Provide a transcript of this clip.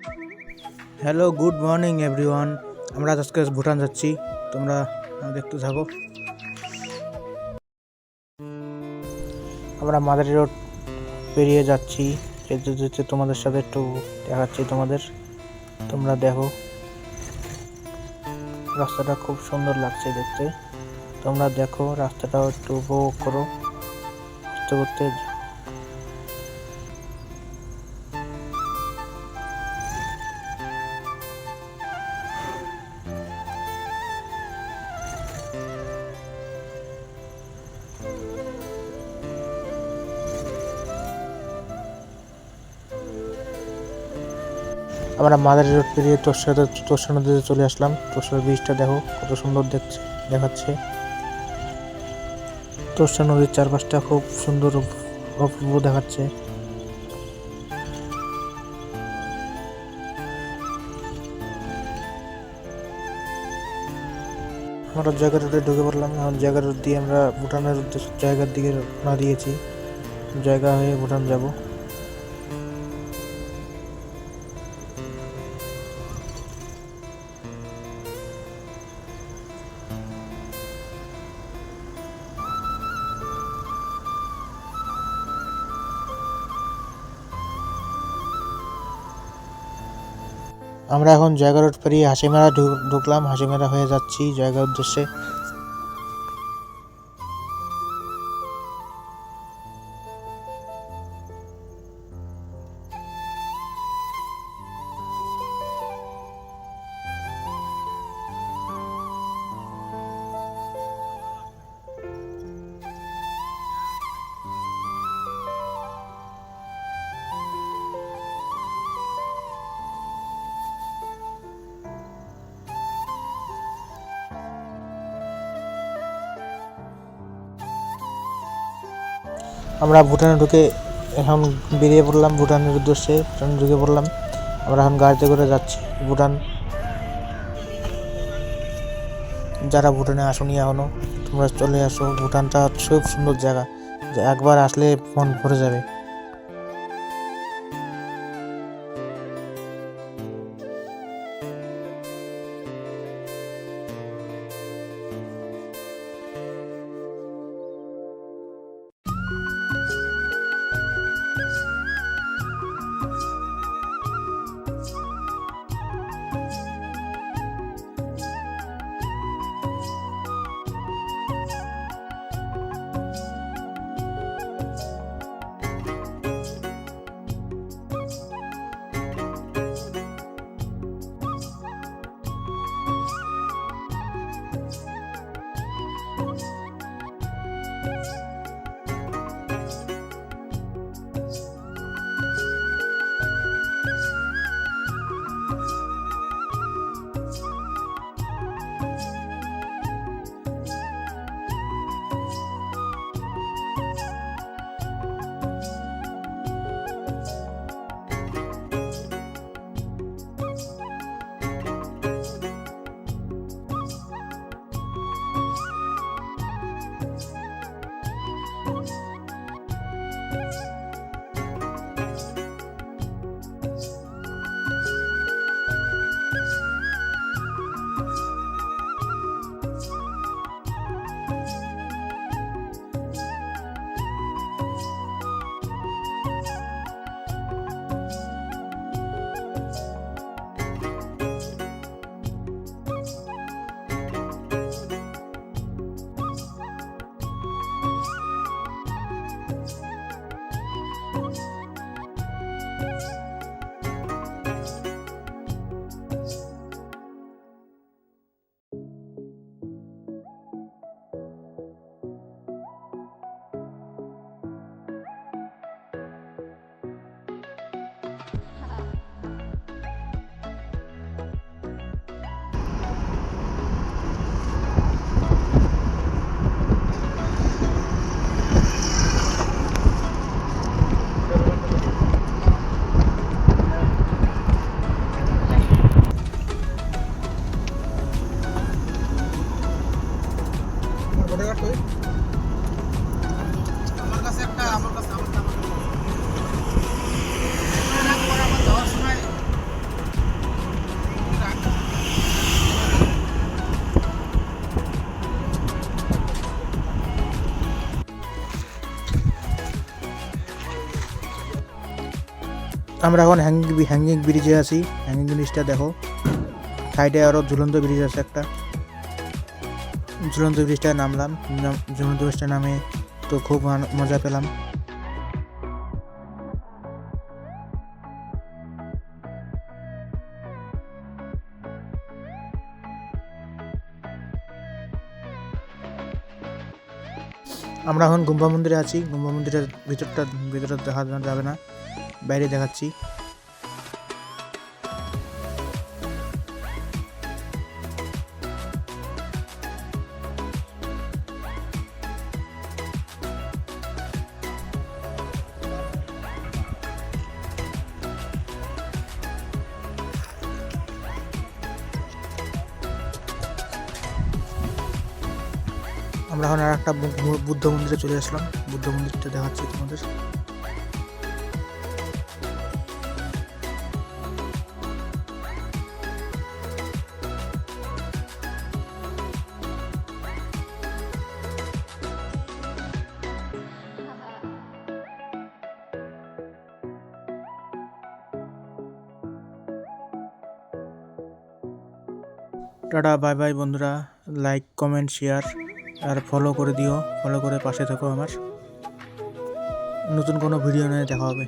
Hello, good morning everyone. আমরা আজকে ভুটান যাচ্ছি, তোমরা দেখতে থাকো। আমরা মাদারি রোড পেরিয়ে যাচ্ছি, যেতে যেতে তোমাদের সাথে একটু দেখাচ্ছি তোমরা দেখো। রাস্তাটা খুব সুন্দর লাগছে দেখতে, তোমরা দেখো রাস্তাটাও একটু উপভোগ করো করতে করতে। আমরা মাদারি রোড পেরিয়ে তোরসা নদীতে চলে আসলাম। তোরসা ব্রিজটা দেখো কত সুন্দর দেখাচ্ছে। তোরসা নদীর চারপাশটা খুব সুন্দর অপূর্ব দেখাচ্ছে। আমরা জায়গা রোডে ঢুকে পড়লাম। এখন জায়গা রোড দিয়ে আমরা ভুটানের জায়গার দিকে রওনা দিয়েছি, জায়গা হয়ে ভুটান যাব। আমরা এখন জায়গা রোড পেরিয়ে হাসিমেরা ঢুকলাম, হাসিমেরা হয়ে যাচ্ছি জায়গার উদ্দেশ্যে। আমরা ভুটানে ঢুকে এখন বেরিয়ে পড়লাম ভুটানের উদ্দেশ্যে। ভুটানে ঢুকে পড়লাম, আমরা এখন গাড়িতে করে যাচ্ছি ভুটান। যারা ভুটানে আসোনি এখনো, তোমরা চলে আসো। ভুটানটা খুব সুন্দর জায়গা, একবার আসলে মন ভরে যাবে। আমরা এখন হ্যাঙ্গিং ব্রিজে আছি। হ্যাঙ্গিং ব্রিজটা দেখো, সাইডে আরও ঝুলন্ত ব্রিজ আছে একটা। ঝুলন্ত ব্রিজটায় নামলাম। ঝুলন্ত ব্রিজটা নামে তো খুব মজা পেলাম। আমরা এখন গুম্বা মন্দিরে আছি। গুম্বা মন্দিরের ভিতরে দেখা যাবে না, বাইরে দেখাচ্ছি। আমরা এখন আর একটা বুদ্ধ মন্দিরে চলে আসলাম। বুদ্ধ মন্দিরটা দেখাচ্ছি তোমাদের। টাটা, বাই বাই বন্ধুরা। লাইক, কমেন্ট, শেয়ার আর ফলো করে দিও। ফলো করে পাশে থাকো আমার। নতুন কোনো ভিডিও নিয়ে দেখা হবে।